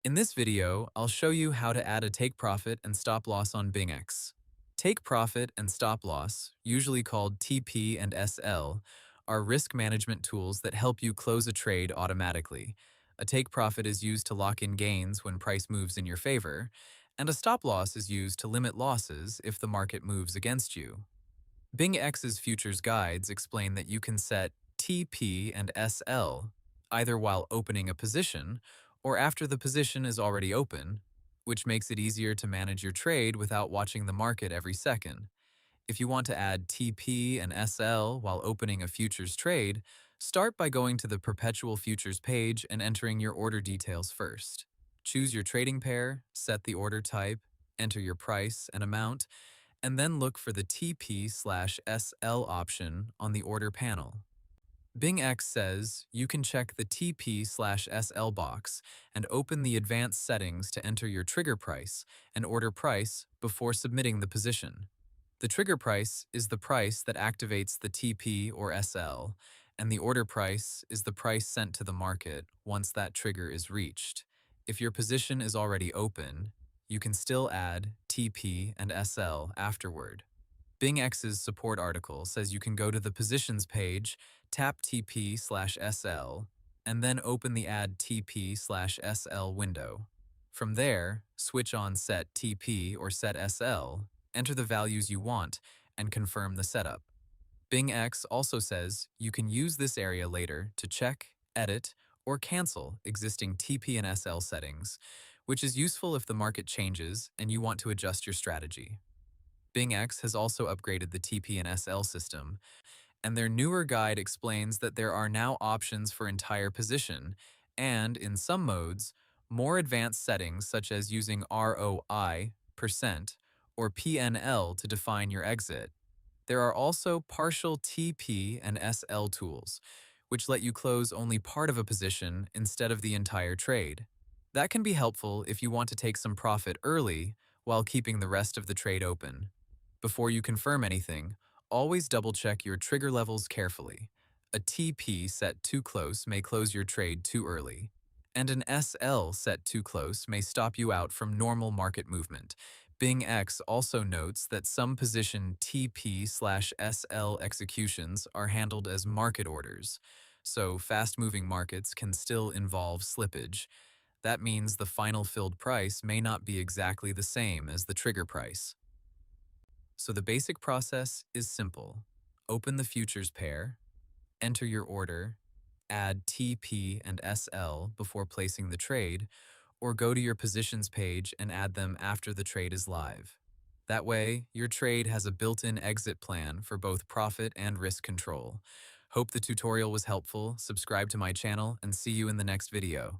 In this video, I'll show you how to add a take profit and stop loss on BingX. Take profit and stop loss, usually called TP and SL, are risk management tools that help you close a trade automatically. A take profit is used to lock in gains when price moves in your favor, and a stop loss is used to limit losses if the market moves against you. BingX's futures guides explain that you can set TP and SL either while opening a position or after the position is already open, which makes it easier to manage your trade without watching the market every second. If you want to add TP and SL while opening a futures trade, start by going to the Perpetual Futures page and entering your order details first. Choose your trading pair, set the order type, enter your price and amount, and then look for the TP/SL option on the order panel. BingX says you can check the TP/SL box and open the advanced settings to enter your trigger price and order price before submitting the position. The trigger price is the price that activates the TP or SL, and the order price is the price sent to the market once that trigger is reached. If your position is already open, you can still add TP and SL afterward. BingX's support article says you can go to the Positions page, tap TP/SL, and then open the Add TP/SL window. From there, switch on Set TP or Set SL, enter the values you want, and confirm the setup. BingX also says you can use this area later to check, edit, or cancel existing TP and SL settings, which is useful if the market changes and you want to adjust your strategy. BingX has also upgraded the TP and SL system, and their newer guide explains that there are now options for entire position and, in some modes, more advanced settings such as using ROI, percent, or PNL to define your exit. There are also partial TP and SL tools, which let you close only part of a position instead of the entire trade. That can be helpful if you want to take some profit early while keeping the rest of the trade open. Before you confirm anything, always double-check your trigger levels carefully. A TP set too close may close your trade too early, and an SL set too close may stop you out from normal market movement. BingX also notes that some position TP/SL executions are handled as market orders, so fast-moving markets can still involve slippage. That means the final filled price may not be exactly the same as the trigger price. So the basic process is simple. Open the futures pair, enter your order, add TP and SL before placing the trade, or go to your positions page and add them after the trade is live. That way, your trade has a built-in exit plan for both profit and risk control. Hope the tutorial was helpful. Subscribe to my channel and see you in the next video.